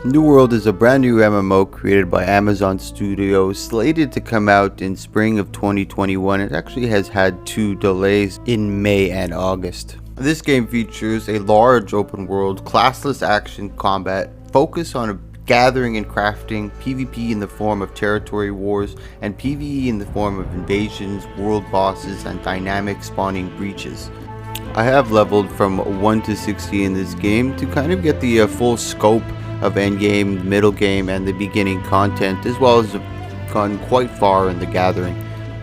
New World is a brand new MMO created by Amazon Studios, slated to come out in spring of 2021. It actually has had 2 delays in May and August. This game features a large open world, classless action combat, focus on gathering and crafting, PvP in the form of territory wars, and PvE in the form of invasions, world bosses, and dynamic spawning breaches. I have leveled from 1 to 60 in this game to kind of get the full scope of endgame, middle game, and the beginning content, as well as gone quite far in the gathering.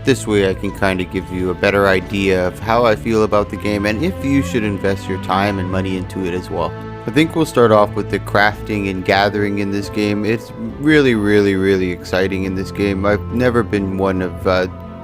This way I can kind of give you a better idea of how I feel about the game and if you should invest your time and money into it as well. I think we'll start off with the crafting and gathering in this game. It's really exciting in this game. I've never been one of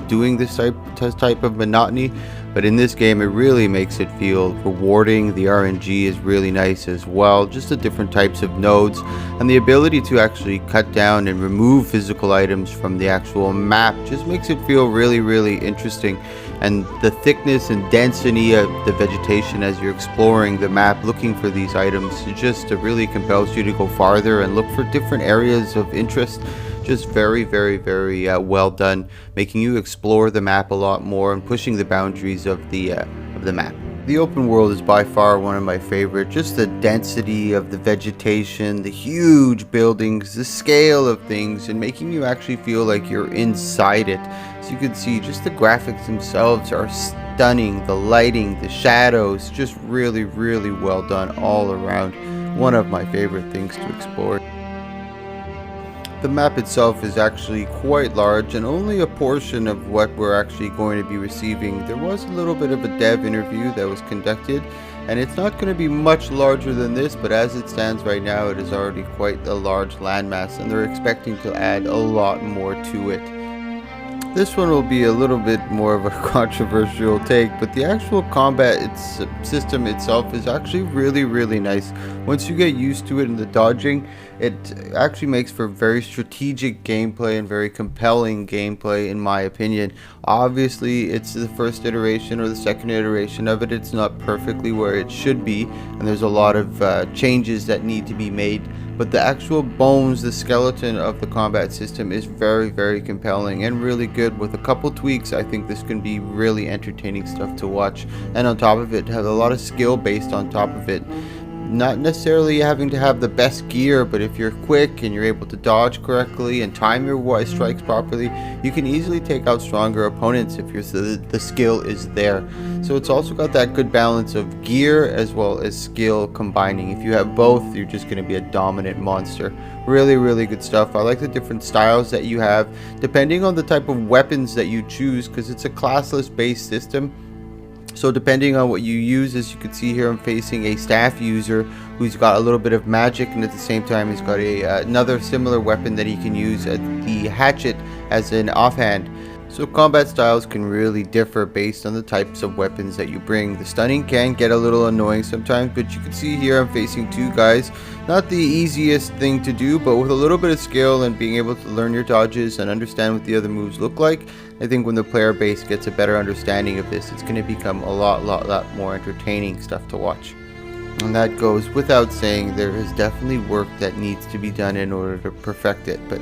doing this type of monotony, but in this game it really makes it feel rewarding. The RNG is really nice as well, just the different types of nodes and the ability to actually cut down and remove physical items from the actual map just makes it feel really interesting. And the thickness and density of the vegetation as you're exploring the map looking for these items just really compels you to go farther and look for different areas of interest. Just very well done, making you explore the map a lot more and pushing the boundaries of the map. The open world is by far one of my favorite. Just the density of the vegetation, the huge buildings, the scale of things, and making you actually feel like you're inside it. As you can see, just the graphics themselves are stunning. The lighting, the shadows, just really well done all around. One of my favorite things to explore. The map itself is actually quite large and only a portion of what we're actually going to be receiving. There was a little bit of a dev interview that was conducted, and it's not going to be much larger than this, but as it stands right now it is already quite a large landmass and they're expecting to add a lot more to it. This one will be a little bit more of a controversial take, but the actual combat system itself is actually really nice. Once you get used to it and the dodging, it actually makes for very strategic gameplay and very compelling gameplay in my opinion. Obviously it's the first iteration or the second iteration of it. It's not perfectly where it should be and there's a lot of changes that need to be made. But the actual bones, the skeleton of the combat system is very compelling and really good. With a couple tweaks, I think this can be really entertaining stuff to watch. And on top of it, has a lot of skill based on top of it. Not necessarily having to have the best gear, but if you're quick and you're able to dodge correctly and time your strikes properly, you can easily take out stronger opponents if the skill is there. So it's also got that good balance of gear as well as skill combining. If you have both, you're just going to be a dominant monster. Really good stuff. I like the different styles that you have depending on the type of weapons that you choose, because it's a classless based system. So depending on what you use, as you can see here, I'm facing a staff user who's got a little bit of magic, and at the same time he's got another similar weapon that he can use, the hatchet, as an offhand. So combat styles can really differ based on the types of weapons that you bring. The stunning can get a little annoying sometimes, but you can see here I'm facing 2 guys. Not the easiest thing to do, but with a little bit of skill and being able to learn your dodges and understand what the other moves look like, I think when the player base gets a better understanding of this, it's going to become a lot more entertaining stuff to watch. And that goes without saying. There is definitely work that needs to be done in order to perfect it, but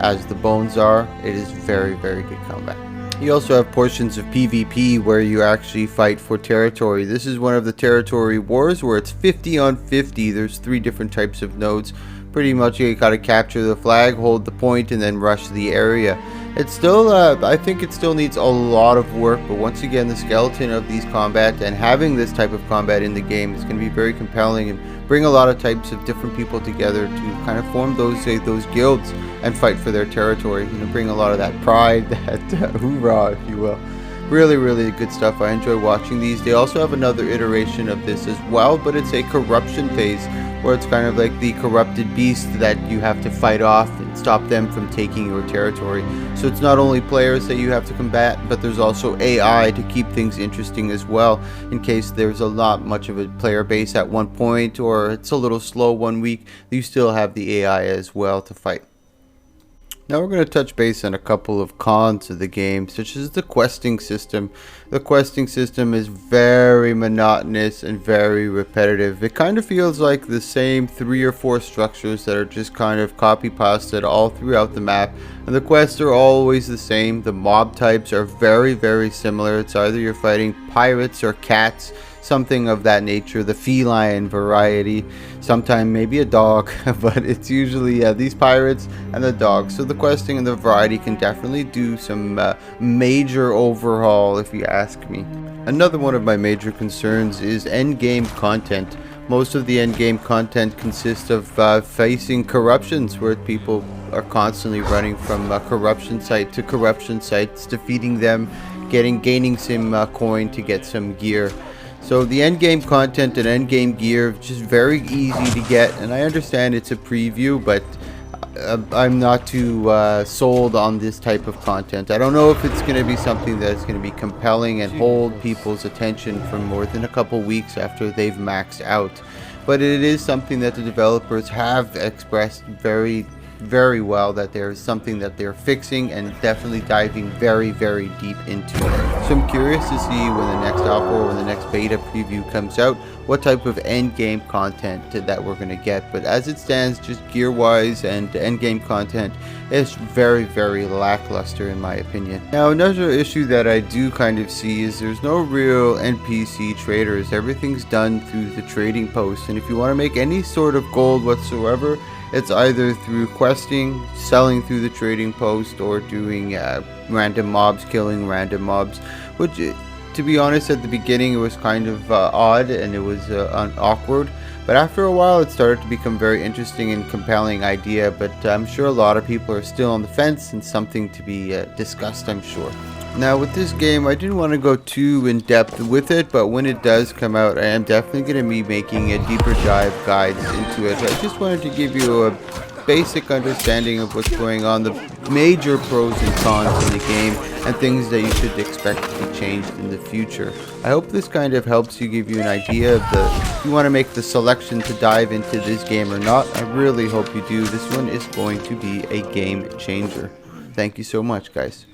as the bones are, it is very good combat. You also have portions of PvP where you actually fight for territory. This is one of the territory wars where it's 50 on 50. There's 3 different types of nodes. Pretty much you gotta capture the flag, hold the point, and then rush the area. It's still, I think it still needs a lot of work, but once again, the skeleton of these combat and having this type of combat in the game is going to be very compelling and bring a lot of types of different people together to kind of form those guilds and fight for their territory. You know, bring a lot of that pride, that hoorah, if you will. Really good stuff. I enjoy watching these. They also have another iteration of this as well, but it's a corruption phase where it's kind of like the corrupted beast that you have to fight off and stop them from taking your territory. So it's not only players that you have to combat, but there's also AI to keep things interesting as well, in case there's not much of a player base at one point or it's a little slow one week. You still have the AI as well to fight. Now we're going to touch base on a couple of cons of the game, such as the questing system. The questing system is very monotonous and very repetitive. It kind of feels like the same 3 or 4 structures that are just kind of copy pasted all throughout the map. And the quests are always the same. The mob types are very similar. It's either you're fighting pirates or cats, something of that nature, the feline variety, sometimes maybe a dog, but it's usually these pirates and the dogs. So the questing and the variety can definitely do some major overhaul, if you ask me. Another one of my major concerns is endgame content. Most of the endgame content consists of facing corruptions, where people are constantly running from corruption site to corruption sites, defeating them, gaining some coin to get some gear. So the endgame content and endgame gear is just very easy to get, and I understand it's a preview, but I'm not too sold on this type of content. I don't know if it's going to be something that's going to be compelling and hold people's attention for more than a couple weeks after they've maxed out, but it is something that the developers have expressed very well, that there is something that they're fixing and definitely diving very deep into. So I'm curious to see when the next alpha or when the next beta preview comes out, what type of end game content that we're going to get. But as it stands, just gear wise and end game content is very lackluster in my opinion. Now another issue that I do kind of see is there's no real NPC traders. Everything's done through the trading post, and if you want to make any sort of gold whatsoever, it's either through questing, selling through the trading post, or doing random mobs, killing random mobs, which, to be honest, at the beginning it was kind of odd and it was awkward, but after a while it started to become very interesting and compelling idea. But I'm sure a lot of people are still on the fence, and something to be discussed, I'm sure. Now with this game, I didn't want to go too in depth with it, but when it does come out, I am definitely going to be making a deeper dive guides into it. I just wanted to give you a basic understanding of what's going on, the major pros and cons in the game, and things that you should expect to be changed in the future. I hope this kind of helps you, give you an idea of if you want to make the selection to dive into this game or not. I really hope you do. This one is going to be a game changer. Thank you so much, guys.